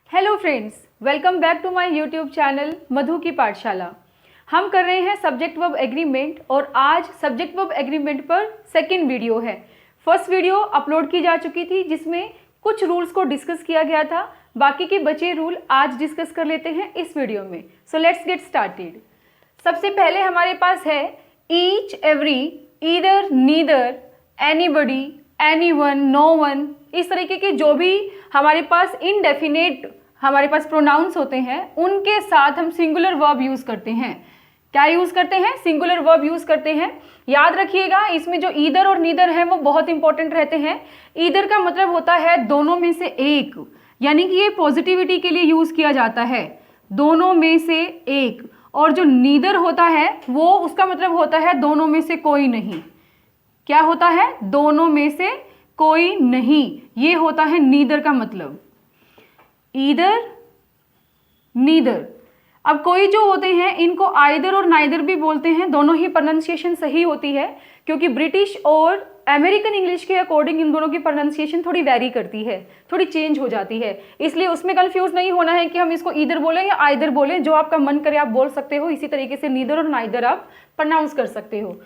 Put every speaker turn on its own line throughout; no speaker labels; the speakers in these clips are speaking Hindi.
Hello friends, welcome back to my YouTube channel Madhu ki Pathshala. हम कर रहे हैं सब्जेक्ट वर्ब एग्रीमेंट और आज सब्जेक्ट वर्ब एग्रीमेंट पर सेकंड वीडियो है। फर्स्ट वीडियो अपलोड की जा चुकी थी जिसमें कुछ रूल्स को डिस्कस किया गया था। बाकी के बचे रूल आज डिस्कस कर लेते हैं इस वीडियो में। So let's get started. सबसे पहले हमारे पास है each, every, either, neither, anybody, anyone, no one. इस तरीके के जो भी हमारे पास इनडेफिनेट हमारे पास प्रोनाउंस होते हैं उनके साथ हम सिंगुलर वर्ब यूज करते हैं। क्या यूज करते हैं? सिंगुलर वर्ब यूज करते हैं। याद रखिएगा, इसमें जो ईदर और नीदर है वो बहुत इंपॉर्टेंट रहते हैं। ईदर का मतलब होता है दोनों में से एक, यानी कि ये पॉजिटिविटी के लिए यूज किया जाता है, दोनों में से एक। और जो नीदर होता है वो उसका मतलब होता है दोनों में से कोई नहीं। क्या होता है? दोनों में से कोई नहीं, ये होता है नीदर का मतलब। Either, neither. अब कोई जो होते हैं इनको आइदर और नाइदर भी बोलते हैं। दोनों ही प्रोनाउंसिएशन सही होती है क्योंकि ब्रिटिश और अमेरिकन इंग्लिश के अकॉर्डिंग इन दोनों की प्रोनाउंसिएशन थोड़ी वेरी करती है, थोड़ी चेंज हो जाती है। इसलिए उसमें कंफ्यूज नहीं होना है कि हम इसको ईदर बोलें या आइदर बोलें। जो आपका मन करे आप बोल सकते हो। इसी तरीके से नीदर और नाइदर आप प्रोनाउंस कर सकते हो।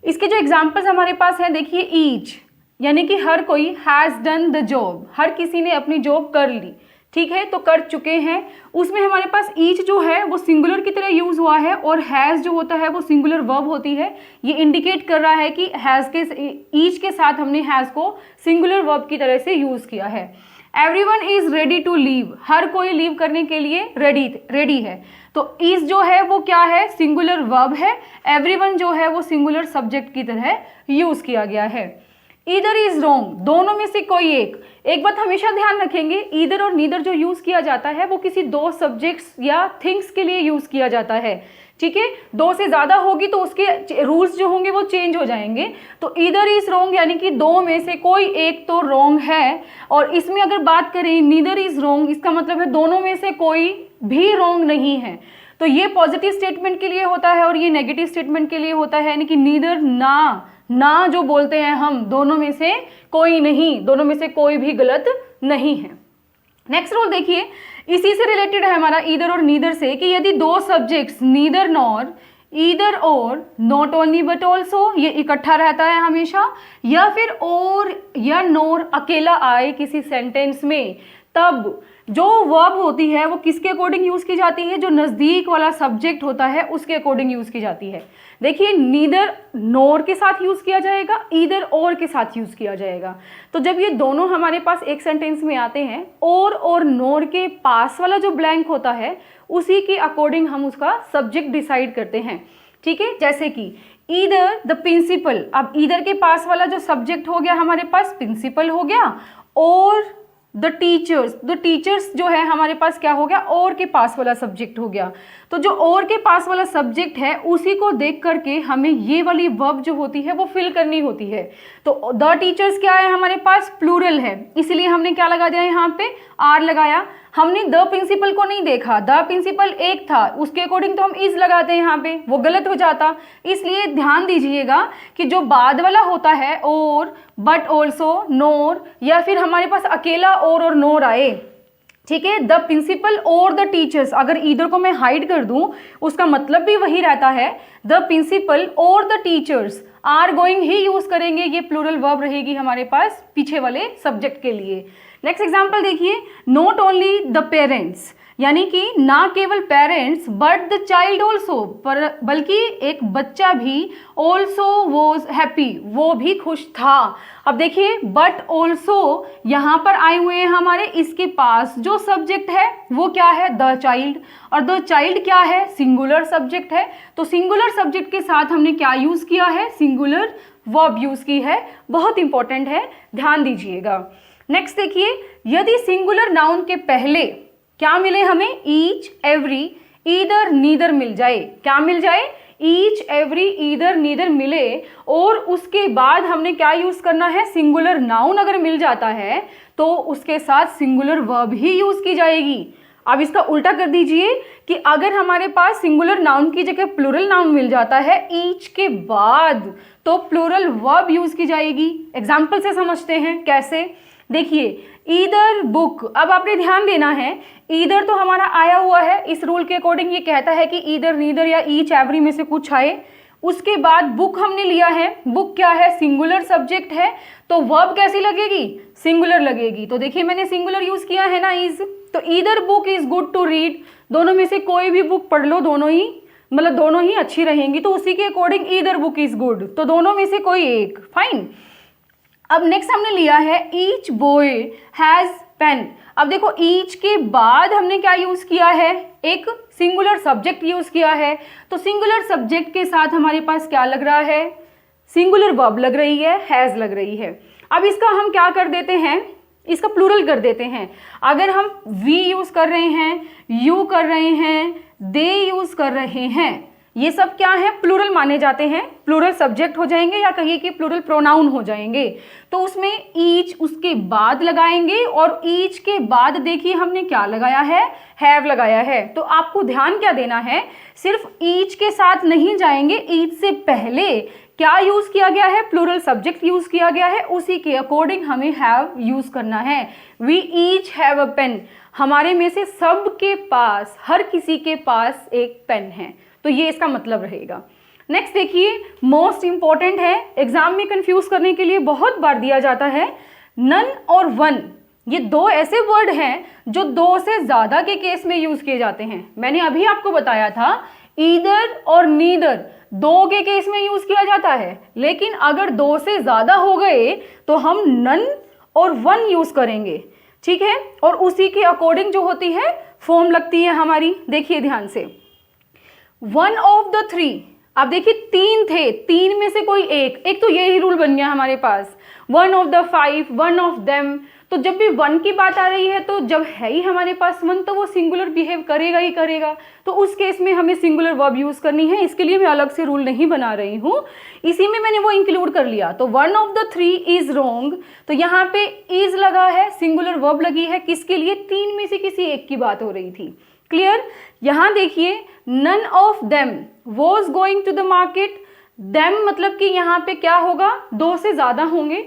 इसके जो एग्जाम्पल्स हमारे पास हैं, देखिए ईच यानी कि हर कोई, हैज़ डन द जॉब, हर किसी ने अपनी जॉब कर ली। ठीक है, तो कर चुके हैं। उसमें हमारे पास ईच जो है वो सिंगुलर की तरह यूज हुआ है और हैज़ जो होता है वो सिंगुलर वर्ब होती है। ये इंडिकेट कर रहा है कि हैज़ के ईच के साथ हमने हैज़ को सिंगुलर वर्ब की तरह से यूज किया है। Everyone is ready to leave, हर कोई लीव करने के लिए रेडी है। तो इज जो है वो क्या है? सिंगुलर वर्ब है। एवरीवन जो है वो सिंगुलर सब्जेक्ट की तरह यूज किया गया है। ईदर इज रॉन्ग, दोनों में से कोई एक बात हमेशा ध्यान रखेंगे, ईदर और नीदर जो यूज किया जाता है वो किसी दो सब्जेक्ट्स या थिंग्स के लिए यूज किया जाता है। ठीक है, दो से ज्यादा होगी तो उसके रूल्स जो होंगे वो चेंज हो जाएंगे। तो ईदर इज रॉन्ग यानी कि दो में से कोई एक तो रॉन्ग है। और इसमें अगर बात करें नीदर इज रॉन्ग, इसका मतलब है दोनों में से कोई भी रॉन्ग नहीं है। तो ये पॉजिटिव स्टेटमेंट के लिए होता है और ये नेगेटिव स्टेटमेंट के लिए होता है, यानी कि नीदर ना जो बोलते हैं हम, दोनों में से कोई नहीं, दोनों में से कोई भी गलत नहीं है। नेक्स्ट रूल देखिए, इसी से रिलेटेड है हमारा ईदर और नीदर से, कि यदि दो सब्जेक्ट्स नीदर नॉर, ईदर और, नॉट ओनली बट ऑल्सो, ये इकट्ठा रहता है हमेशा, या फिर और या नोर अकेला आए किसी सेंटेंस में, तब जो वर्ब होती है वो किसके अकॉर्डिंग यूज की जाती है? जो नजदीक वाला सब्जेक्ट होता है उसके अकॉर्डिंग यूज की जाती है। देखिए, नीदर नोर के साथ यूज किया जाएगा, ईदर और के साथ यूज किया जाएगा। तो जब ये दोनों हमारे पास एक सेंटेंस में आते हैं, और नोर के पास वाला जो ब्लैंक होता है उसी के अकॉर्डिंग हम उसका सब्जेक्ट डिसाइड करते हैं। ठीक है, जैसे कि ईदर द प्रिंसिपल, अब ईदर के पास वाला जो सब्जेक्ट हो गया हमारे पास प्रिंसिपल हो गया, और द टीचर्स जो है हमारे पास क्या हो गया? और के पास वाला सब्जेक्ट हो गया। तो जो और के पास वाला सब्जेक्ट है उसी को देख करके हमें ये वाली वर्ब जो होती है वो फिल करनी होती है। तो द टीचर्स क्या है हमारे पास? प्लूरल है, इसलिए हमने क्या लगा दिया यहाँ पे? आर लगाया। हमने द प्रिंसिपल को नहीं देखा, द प्रिंसिपल एक था, उसके अकॉर्डिंग तो हम इज लगाते हैं यहाँ पे, वो गलत हो जाता। इसलिए ध्यान दीजिएगा कि जो बाद वाला होता है और, बट ऑल्सो, नोर, या फिर हमारे पास अकेला और नोर आए, ठीक है, द प्रिंसिपल और द टीचर्स, अगर इधर को मैं हाइड कर दूं उसका मतलब भी वही रहता है, द प्रिंसिपल और द टीचर्स आर गोइंग ही यूज करेंगे, ये प्लूरल वर्ब रहेगी हमारे पास पीछे वाले सब्जेक्ट के लिए। नेक्स्ट एग्जांपल देखिए, नॉट ओनली द पेरेंट्स, यानी कि ना केवल parents but the child also, बल्कि एक बच्चा भी, ऑल्सो वॉज हैप्पी, वो भी खुश था। अब देखिए, बट ऑल्सो यहाँ पर आए हुए हैं हमारे, इसके पास जो सब्जेक्ट है वो क्या है? द चाइल्ड, और द चाइल्ड क्या है? सिंगुलर सब्जेक्ट है। तो सिंगुलर सब्जेक्ट के साथ हमने क्या यूज किया है? सिंगुलर वर्ब यूज की है। बहुत इंपॉर्टेंट है, ध्यान दीजिएगा। नेक्स्ट देखिए, यदि सिंगुलर नाउन के पहले क्या मिले हमें? ईच, एवरी, ईदर, नीदर मिल जाए। क्या मिल जाए? ईच, एवरी, ईदर, नीदर मिले, और उसके बाद हमने क्या यूज करना है? सिंगुलर नाउन अगर मिल जाता है तो उसके साथ सिंगुलर वर्ब ही यूज की जाएगी। अब इसका उल्टा कर दीजिए कि अगर हमारे पास सिंगुलर नाउन की जगह प्लूरल नाउन मिल जाता है ईच के बाद, तो प्लूरल वर्ब यूज की जाएगी। एग्जाम्पल से समझते हैं कैसे। देखिए ईदर बुक, अब आपने ध्यान देना है, ईदर तो हमारा आया हुआ है, इस रूल के अकॉर्डिंग ये कहता है कि ईदर, नीदर या ईच, एवरी में से कुछ आए। उसके बाद बुक हमने लिया है, बुक क्या है, सिंगुलर सब्जेक्ट है, तो वर्ब कैसी लगेगी, सिंगुलर लगेगी। तो देखिए मैंने सिंगुलर यूज किया है ना, इज, तो either book is good to read, दोनों में से कोई भी बुक पढ़ लो, दोनों ही मतलब दोनों ही अच्छी रहेंगी, तो उसी के according either book is good, तो दोनों में से कोई एक, फाइन। अब नेक्स्ट हमने लिया है ईच बॉय हैज पेन। अब देखो ईच के बाद हमने क्या यूज किया है, एक सिंगुलर सब्जेक्ट यूज किया है, तो सिंगुलर सब्जेक्ट के साथ हमारे पास क्या लग रहा है, सिंगुलर वर्ब लग रही है, हैज लग रही है। अब इसका हम क्या कर देते हैं, इसका प्लूरल कर देते हैं। अगर हम वी यूज कर रहे हैं, यू कर रहे हैं, दे यूज कर रहे हैं, ये सब क्या है, प्लूरल माने जाते हैं, प्लूरल सब्जेक्ट हो जाएंगे या कहिए कि प्लूरल प्रोनाउन हो जाएंगे। तो उसमें ईच उसके बाद लगाएंगे, और ईच के बाद देखिए हमने क्या लगाया है, हैव लगाया है। तो आपको ध्यान क्या देना है, सिर्फ ईच के साथ नहीं जाएंगे, ईच से पहले क्या यूज किया गया है, प्लूरल सब्जेक्ट यूज किया गया है, उसी के अकॉर्डिंग हमें हैव यूज करना है। We each have a pen, हमारे में से सबके पास, हर किसी के पास एक पेन है, तो ये इसका मतलब रहेगा। नेक्स्ट देखिए, मोस्ट इंपॉर्टेंट है, एग्जाम में कंफ्यूज करने के लिए बहुत बार दिया जाता है, नन और वन, ये दो ऐसे वर्ड हैं जो दो से ज्यादा के केस में यूज किए जाते हैं। मैंने अभी आपको बताया था ईदर और नीदर दो के केस में यूज किया जाता है, लेकिन अगर दो से ज्यादा हो गए तो हम नन और वन यूज करेंगे, ठीक है, और उसी के अकॉर्डिंग जो होती है फॉर्म लगती है हमारी। देखिए ध्यान से, वन ऑफ द थ्री, अब देखिए तीन थे, तीन में से कोई एक तो यही रूल बन गया हमारे पास, one of the five, one of them. तो जब भी वन की बात आ रही है, तो जब है ही हमारे पास वन, तो वो सिंगुलर बिहेव करेगा ही करेगा, तो उस केस में हमें सिंगुलर वर्ब यूज करनी है। इसके लिए मैं अलग से रूल नहीं बना रही हूँ, इसी में मैंने वो इंक्लूड कर लिया। तो one of the three is wrong, तो यहाँ पे इज लगा है, सिंगुलर वर्ब लगी है, किसके लिए, तीन में से किसी एक की बात हो रही थी। क्लियर। यहाँ देखिए, none of them was going to the market, them मतलब कि यहाँ पे क्या होगा, दो से ज्यादा होंगे,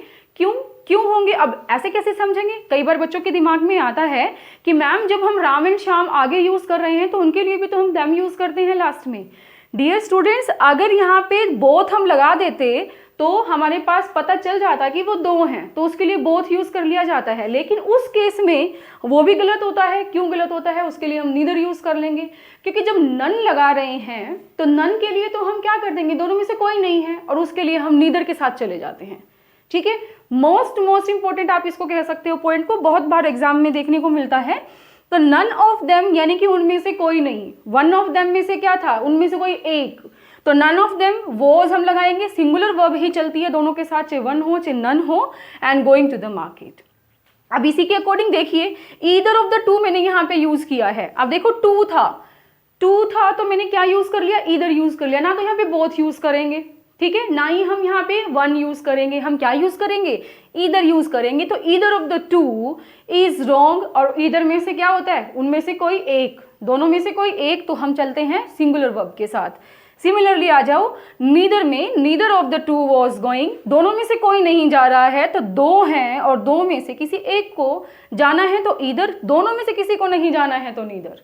क्यों होंगे, अब ऐसे कैसे समझेंगे। कई बार बच्चों के दिमाग में आता है कि मैम जब हम राम एंड श्याम आगे यूज कर रहे हैं तो उनके लिए भी तो हम देम यूज करते हैं लास्ट में। डियर स्टूडेंट्स, अगर यहाँ पे बोथ हम लगा देते तो हमारे पास पता चल जाता कि वो दो हैं, तो उसके लिए बोथ यूज कर लिया जाता है, लेकिन उस केस में वो भी गलत होता है। क्यों गलत होता है, उसके लिए हम नीदर यूज कर लेंगे, क्योंकि जब नन लगा रहे हैं तो नन के लिए तो हम क्या कर देंगे, दोनों में से कोई नहीं है, और उसके लिए हम नीदर के साथ चले जाते हैं। ठीक है, मोस्ट इंपॉर्टेंट आप इसको कह सकते हो, पॉइंट को बहुत बार एग्जाम में देखने को मिलता है। तो नन ऑफ देम यानी कि उनमें से कोई नहीं, वन ऑफ देम में से क्या था, उनमें से कोई एक, तो नन ऑफ देम वॉज हम लगाएंगे, सिंगुलर वर्ब ही चलती है दोनों के साथ, चाहे वन हो चाहे नन हो, and going to the market. अब इसी के अकॉर्डिंग देखिए, ईदर ऑफ द टू मैंने यहाँ पे यूज किया है। अब देखो टू था तो मैंने क्या यूज कर लिया, ईदर यूज कर लिया, ना तो यहाँ पे बोथ यूज करेंगे, ठीक है, ना ही हम यहाँ पे वन यूज करेंगे, हम क्या यूज करेंगे, ईदर यूज करेंगे। तो either of the two is wrong, और ईदर में से क्या होता है, उनमें से कोई एक, दोनों में से कोई एक, तो हम चलते हैं सिंगुलर वर्ब के साथ। सिमिलरली आ जाओ नीदर में, neither of the to was going, दोनों में से कोई नहीं जा रहा है, तो दो हैं और दो में से किसी एक को जाना है तो ईदर, दोनों में से किसी को नहीं जाना है तो नीदर।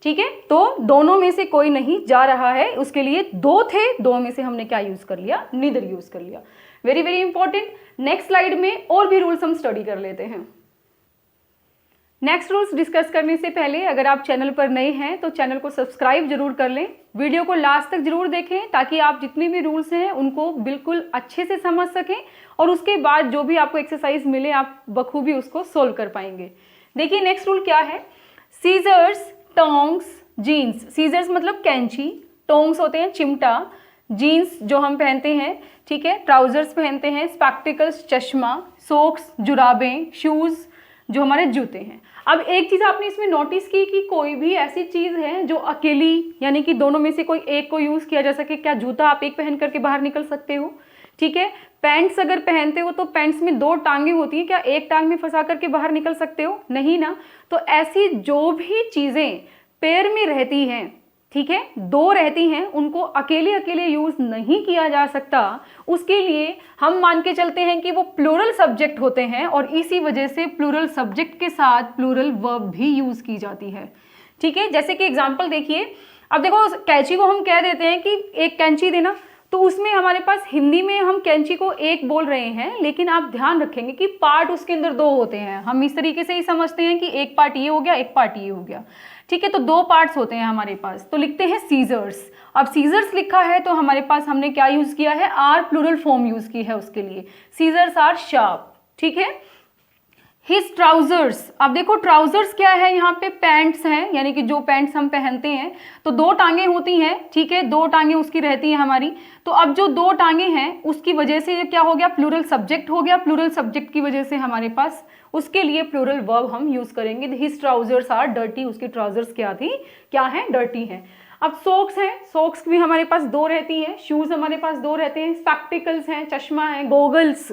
ठीक है, तो दोनों में से कोई नहीं जा रहा है, उसके लिए दो थे, दो में से हमने क्या यूज कर लिया, नीदर यूज कर लिया। Very very important. Next slide में और भी रूल्स हम स्टडी कर लेते हैं। नेक्स्ट रूल्स डिस्कस करने से पहले अगर आप चैनल पर नए हैं तो चैनल को सब्सक्राइब जरूर कर लें, वीडियो को लास्ट तक जरूर देखें, ताकि आप जितने भी रूल्स हैं उनको बिल्कुल अच्छे से समझ सकें, और उसके बाद जो भी आपको एक्सरसाइज मिले आप बखूबी उसको सोल्व कर पाएंगे। देखिए नेक्स्ट रूल क्या है, सीजर्स, टोंग्स, जीन्स। सीजर्स मतलब कैंची, टोंग्स होते हैं चिमटा, जीन्स जो हम पहनते हैं, ठीक है, ट्राउजर्स पहनते हैं, स्पेक्टिकल्स चश्मा, सोक्स जुराबें, शूज जो हमारे जूते हैं। अब एक चीज आपने इसमें नोटिस की कि कोई भी ऐसी चीज है जो अकेली यानी कि दोनों में से कोई एक को यूज किया जा सके। क्या जूता आप एक पहन करके बाहर निकल सकते हो, ठीक है, पैंट्स अगर पहनते हो तो पैंट्स में दो टांगे होती हैं, क्या एक टांग में फंसा करके बाहर निकल सकते हो, नहीं ना। तो ऐसी जो भी चीजें पैर में रहती हैं, ठीक है, दो रहती हैं, उनको अकेले अकेले यूज नहीं किया जा सकता, उसके लिए हम मान के चलते हैं कि वो प्लूरल सब्जेक्ट होते हैं और इसी वजह से प्लूरल सब्जेक्ट के साथ प्लूरल वर्ब भी यूज की जाती है। ठीक है, जैसे कि एग्जांपल देखिए, अब देखो कैंची को हम कह देते हैं कि एक कैंची देना, तो उसमें हमारे पास हिंदी में हम कैंची को एक बोल रहे हैं, लेकिन आप ध्यान रखेंगे कि पार्ट उसके अंदर दो होते हैं। हम इस तरीके से ही समझते हैं कि एक पार्ट ये हो गया, एक पार्ट ये हो गया। ठीक है, तो दो पार्ट्स होते हैं हमारे पास, तो लिखते हैं सीजर्स। अब सीजर्स लिखा है तो हमारे पास हमने क्या यूज किया है, आर प्लूरल फॉर्म यूज की है उसके लिए, सीजर्स आर शार्प। ठीक है, हिज ट्राउजर्स, अब देखो ट्राउजर्स क्या है, यहाँ पे पैंट्स हैं, यानी कि जो पैंट्स हम पहनते हैं, तो दो टांगे होती हैं। ठीक है, दो टांगे उसकी रहती हैं हमारी, तो अब जो दो टांगे हैं उसकी वजह से ये क्या हो गया, प्लूरल सब्जेक्ट हो गया। प्लूरल सब्जेक्ट की वजह से हमारे पास उसके लिए प्लूरल वर्ब हम यूज करेंगे, हिज ट्राउजर्स आर डर्टी, उसकी ट्राउजर्स क्या है, डर्टी है। अब सॉक्स हैं, सॉक्स भी हमारे पास दो रहती हैं, शूज हमारे पास दो रहते हैं, स्पेक्टिकल्स हैं, चश्मा है, गॉगल्स,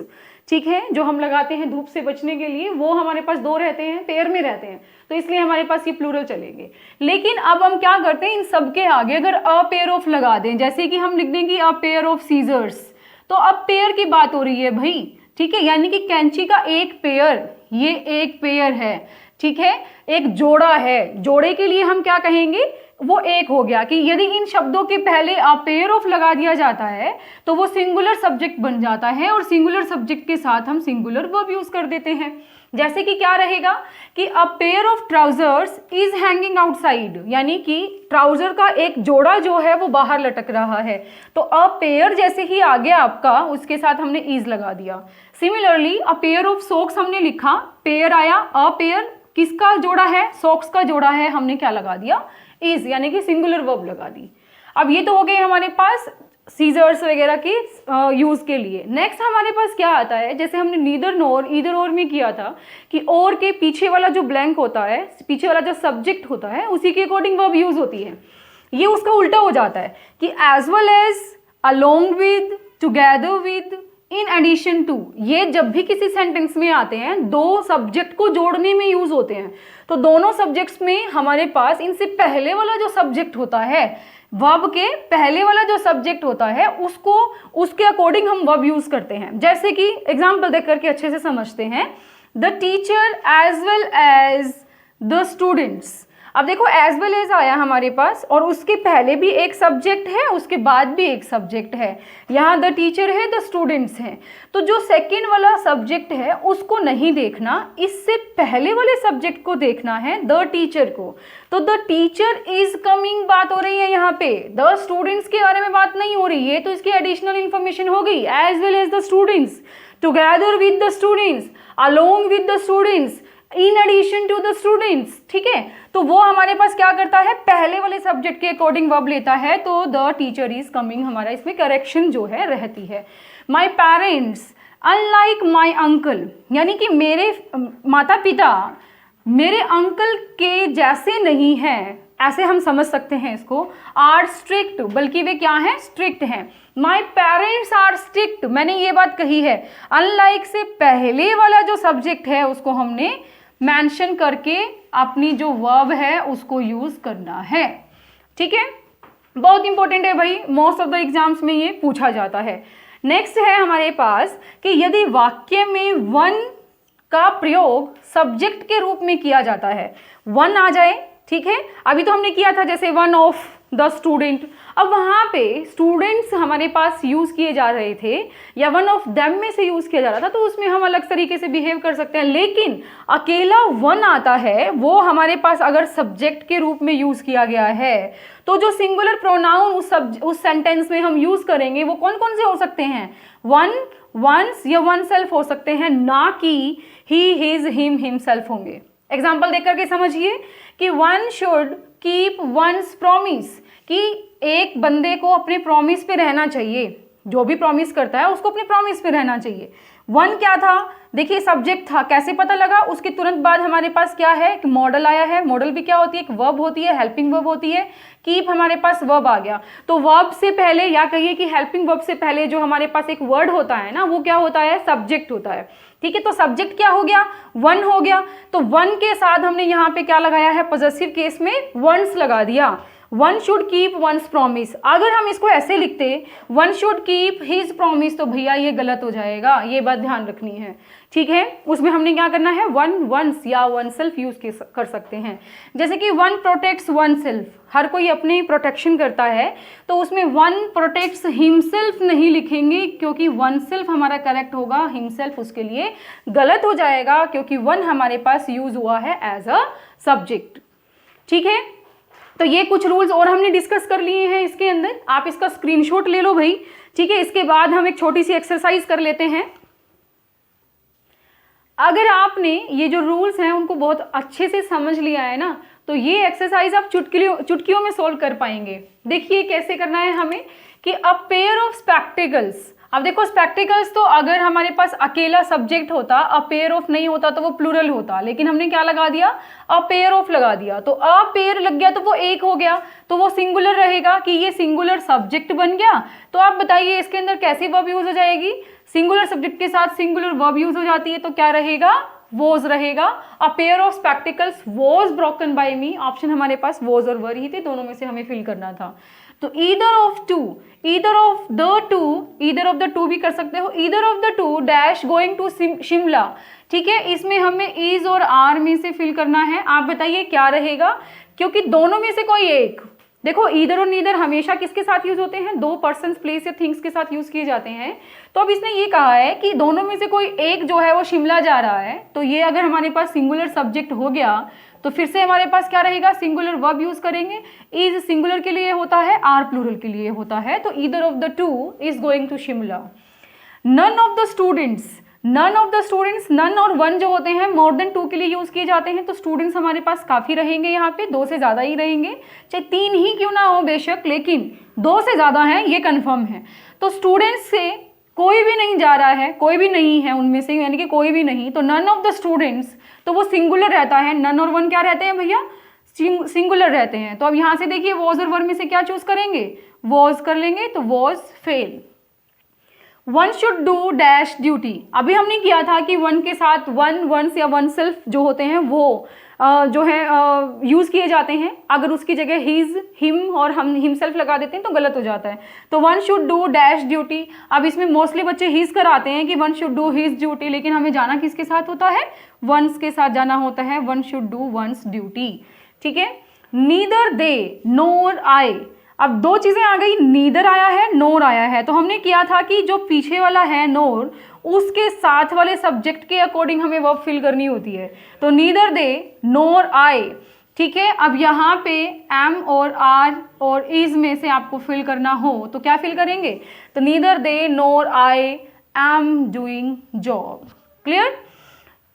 ठीक है, जो हम लगाते हैं धूप से बचने के लिए, वो हमारे पास दो रहते हैं, पेयर में रहते हैं, तो इसलिए हमारे पास ये प्लूरल चलेंगे। लेकिन अब हम क्या करते हैं, इन सब के आगे अगर अ पेयर ऑफ लगा दें, जैसे कि हम लिख देंगे अ पेयर ऑफ सीजर्स, तो अब पेयर की बात हो रही है भाई। ठीक है, यानी कि कैंची का एक पेयर, ये एक पेयर है। ठीक है, एक जोड़ा है, जोड़े के लिए हम क्या कहेंगे, वो एक हो गया कि यदि इन शब्दों के पहले अ पेयर ऑफ लगा दिया जाता है तो वो सिंगुलर सब्जेक्ट बन जाता है, और सिंगुलर सब्जेक्ट के साथ हम सिंगुलर वर्ब यूज कर देते हैं। जैसे कि क्या रहेगा कि a pair of trousers is hanging outside, यानी कि ट्राउजर का एक जोड़ा जो है वो बाहर लटक रहा है, तो अ पेयर जैसे ही आ गया आपका, उसके साथ हमने इज लगा दिया। Similarly a pair of socks हमने लिखा, पेयर आया, अ पेयर किसका जोड़ा है, सॉक्स का जोड़ा है, हमने क्या लगा दिया, इज, यानी कि सिंगुलर वर्ब लगा दी। अब ये तो हो गए हमारे पास सीजर्स वगैरह के यूज के लिए। नेक्स्ट हमारे पास क्या आता है, जैसे हमने नीदर नोर ईदर और में किया था कि और के पीछे वाला जो ब्लैंक होता है, पीछे वाला जो सब्जेक्ट होता है, उसी के अकॉर्डिंग वर्ब यूज होती है। ये उसका उल्टा हो जाता है कि as well as, along with, together with, in addition to, ये जब भी किसी सेंटेंस में आते हैं दो सब्जेक्ट को जोड़ने में यूज होते हैं, तो दोनों सब्जेक्ट्स में हमारे पास इनसे पहले वाला जो सब्जेक्ट होता है, वर्ब के पहले वाला जो सब्जेक्ट होता है, उसको उसके अकॉर्डिंग हम वर्ब यूज करते हैं। जैसे कि एग्जाम्पल देख करके अच्छे से समझते हैं, the teacher as well as the students. अब देखो एज वेल एज आया हमारे पास, और उसके पहले भी एक सब्जेक्ट है, उसके बाद भी एक सब्जेक्ट है, यहाँ द टीचर है, द स्टूडेंट्स हैं, तो जो सेकेंड वाला सब्जेक्ट है उसको नहीं देखना, इससे पहले वाले सब्जेक्ट को देखना है, द टीचर को। तो द टीचर इज कमिंग बात हो रही है यहाँ पे, द स्टूडेंट्स के बारे में बात नहीं हो रही है, तो इसकी एडिशनल इंफॉर्मेशन हो गई, as well as the students, together with the students, along with the students, in addition to the students. ठीक है, तो वो हमारे पास क्या करता है, पहले वाले सब्जेक्ट के अकॉर्डिंग वर्ब लेता है, तो द टीचर इज कमिंग हमारा इसमें करेक्शन जो है रहती है। My parents unlike my uncle, यानी कि मेरे माता पिता मेरे अंकल के जैसे नहीं हैं, ऐसे हम समझ सकते हैं इसको, आर स्ट्रिक्ट, बल्कि वे क्या हैं, स्ट्रिक्ट हैं। माई पेरेंट्स आर स्ट्रिक्ट, मैंने ये बात कही है, अनलाइक से पहले वाला जो सब्जेक्ट है उसको हमने मेंशन करके अपनी जो वर्ब है उसको यूज करना है। ठीक है, बहुत इंपॉर्टेंट है भाई, मोस्ट ऑफ द एग्जाम्स में ये पूछा जाता है। नेक्स्ट है हमारे पास कि यदि वाक्य में वन का प्रयोग सब्जेक्ट के रूप में किया जाता है, वन आ जाए, ठीक है, अभी तो हमने किया था जैसे वन ऑफ द स्टूडेंट, अब वहाँ पे स्टूडेंट्स हमारे पास यूज किए जा रहे थे या वन ऑफ देम में से यूज किया जा रहा था, तो उसमें हम अलग तरीके से बिहेव कर सकते हैं। लेकिन अकेला वन आता है, वो हमारे पास अगर सब्जेक्ट के रूप में यूज किया गया है, तो जो सिंगुलर प्रोनाउन उस सेंटेंस में हम यूज करेंगे वो कौन कौन से हो सकते हैं, वन, वंस या वन सेल्फ हो सकते हैं, ना कि ही, हिज, हिम, हिमसेल्फ होंगे। एग्जाम्पल देख करके समझिए कि one should keep once promise, कि एक बंदे को अपने प्रॉमिस पे रहना चाहिए, जो भी प्रॉमिस करता है उसको अपने प्रॉमिस पे रहना चाहिए। वन क्या था, देखिए सब्जेक्ट था, कैसे पता लगा, उसके तुरंत बाद हमारे पास क्या है, एक मॉडल आया है, मॉडल भी क्या होती है, एक वर्ब होती है, हेल्पिंग वर्ब होती है, कीप हमारे पास वर्ब आ गया, तो वर्ब से पहले या कहिए कि हेल्पिंग वर्ब से पहले जो हमारे पास एक वर्ड होता है ना, वो क्या होता है, सब्जेक्ट होता है। ठीक है, तो सब्जेक्ट क्या हो गया, वन हो गया, तो वन के साथ हमने यहाँ पे क्या लगाया है, पॉजेसिव केस में वंस लगा दिया, one should keep once promise, अगर हम इसको ऐसे लिखते one should keep his promise, तो भैया ये गलत हो जाएगा, ये बात ध्यान रखनी है, ठीक है। उसमें हमने क्या करना है, वन वंस या वन सेल्फ यूज कर सकते हैं। जैसे कि वन प्रोटेक्ट्स वन सेल्फ, हर कोई अपनी प्रोटेक्शन करता है, तो उसमें वन प्रोटेक्ट्स हिमसेल्फ नहीं लिखेंगे, क्योंकि वन सेल्फ हमारा करेक्ट होगा, हिमसेल्फ उसके लिए गलत हो जाएगा, क्योंकि वन हमारे पास यूज हुआ है एज अ सब्जेक्ट, ठीक है। तो ये कुछ रूल्स और हमने डिस्कस कर लिए हैं इसके अंदर, आप इसका स्क्रीनशॉट ले लो भाई, ठीक है। इसके बाद हम एक छोटी सी एक्सरसाइज कर लेते हैं। अगर आपने ये जो रूल्स हैं उनको बहुत अच्छे से समझ लिया है ना, तो ये एक्सरसाइज आप चुटकियों में सोल्व कर पाएंगे। देखिए कैसे करना है हमें, कि अ पेयर ऑफ स्पेक्टिकल्स, अब देखो स्पेक्टिकल्स तो अगर हमारे पास अकेला सब्जेक्ट होता, अ पेयर ऑफ नहीं होता तो वो प्लूरल होता, लेकिन हमने क्या लगा दिया, अ पेयर ऑफ लगा दिया, तो अ पेयर लग गया तो वो एक हो गया, तो वो सिंगुलर रहेगा, कि ये सिंगुलर सब्जेक्ट बन गया। तो आप बताइए इसके अंदर कैसी वर्ब यूज हो जाएगी, सिंगुलर सब्जेक्ट के साथ सिंगुलर वर्ब यूज हो जाती है, तो क्या रहेगा, वॉज रहेगा। A pair of spectacles was broken by me, option हमारे पास वॉज और वर ही थे, दोनों में से हमें फिल करना था। तो either of two, either of the two, either of the two भी कर सकते हो, either of the two dash going to Shimla, ठीक है। इसमें हमें इज और आर में से फिल करना है, आप बताइए क्या रहेगा, क्योंकि दोनों में से कोई एक, देखो ईदर और नीदर हमेशा किसके साथ यूज होते हैं, दो पर्सन, प्लेस या थिंग्स के साथ यूज किए जाते हैं। तो अब इसने ये कहा है कि दोनों में से कोई एक जो है वो शिमला जा रहा है, तो ये अगर हमारे पास सिंगुलर सब्जेक्ट हो गया तो फिर से हमारे पास क्या रहेगा, सिंगुलर वर्ब यूज करेंगे। इज सिंगुलर के लिए होता है, आर प्लूरल के लिए होता है, तो either of the two is going to Shimla. None of the students, none of the students, none और वन जो होते हैं मोर देन टू के लिए यूज किए जाते हैं, तो स्टूडेंट्स हमारे पास काफी रहेंगे, यहाँ पे दो से ज्यादा ही रहेंगे, चाहे तीन ही क्यों ना हो बेशक, लेकिन दो से ज्यादा है ये कंफर्म है। तो स्टूडेंट्स से कोई भी नहीं जा रहा है, कोई भी नहीं है उनमें से, यानी कि कोई भी नहीं, तो नन ऑफ द स्टूडेंट्स, तो वो सिंगुलर रहता है, नन और वन क्या रहते हैं भैया, सिंगुलर रहते हैं। तो अब यहाँ से देखिए वॉज और वर में से क्या चूज करेंगे, वॉज कर लेंगे, तो was fail. One should do dash duty, अभी हमने किया था कि वन के साथ वन वंस या वन सेल्फ जो होते हैं वो जो है यूज किए जाते हैं, अगर उसकी जगह हिज, हिम और हम हिमसेल्फ लगा देते हैं तो गलत हो जाता है। तो one should do dash duty, अब इसमें मोस्टली बच्चे हिज कराते हैं कि one should do his duty, लेकिन हमें जाना किसके साथ होता है, वंस के साथ जाना होता है, one should do once duty, ठीक है। नीदर दे नोर आई, अब दो चीजें आ गई, नीदर आया है, नोर आया है, तो हमने किया था कि जो पीछे वाला है नोर, उसके साथ वाले सब्जेक्ट के अकॉर्डिंग हमें वर्ब फिल करनी होती है। तो नीदर दे नोर आई, ठीक है। अब यहाँ पे एम और आर और इज में से आपको फिल करना हो तो क्या फिल करेंगे, तो neither they NOR I am doing job, clear.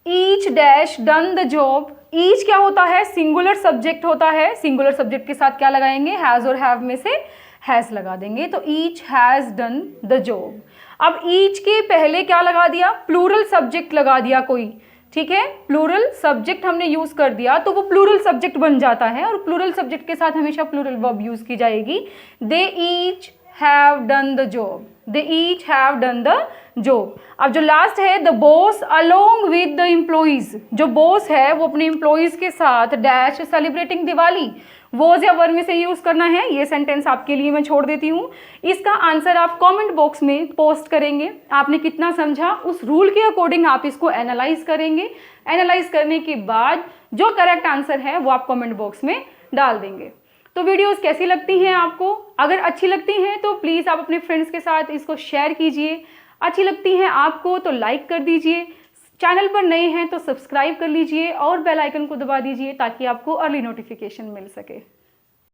Each dash done the job, each क्या होता है, सिंगुलर सब्जेक्ट होता है, सिंगुलर सब्जेक्ट के साथ क्या लगाएंगे, हैज और हैव में से हैज लगा देंगे, तो each has done the job. अब ईच के पहले क्या लगा दिया, प्लूरल सब्जेक्ट लगा दिया कोई, ठीक है, प्लूरल सब्जेक्ट हमने यूज कर दिया तो वो प्लूरल सब्जेक्ट बन जाता है, और प्लूरल सब्जेक्ट के साथ हमेशा प्लूरल वर्ब यूज की जाएगी। They each have done the job, they each have done the job. अब जो लास्ट है, the boss along with the employees, जो बॉस है वो अपने एम्प्लॉइज के साथ डैश सेलिब्रेटिंग दिवाली, वॉज या वर में से यूज करना है। ये सेंटेंस आपके लिए मैं छोड़ देती हूँ, इसका आंसर आप कमेंट बॉक्स में पोस्ट करेंगे, आपने कितना समझा उस रूल के अकॉर्डिंग आप इसको एनालाइज करेंगे, एनालाइज करने के बाद जो करेक्ट आंसर है वो आप कमेंट बॉक्स में डाल देंगे। तो वीडियोस कैसी लगती हैं आपको, अगर अच्छी लगती हैं तो प्लीज़ आप अपने फ्रेंड्स के साथ इसको शेयर कीजिए, अच्छी लगती हैं आपको तो लाइक कर दीजिए, चैनल पर नए हैं तो सब्सक्राइब कर लीजिए और बेल आइकन को दबा दीजिए ताकि आपको अर्ली नोटिफिकेशन मिल सके।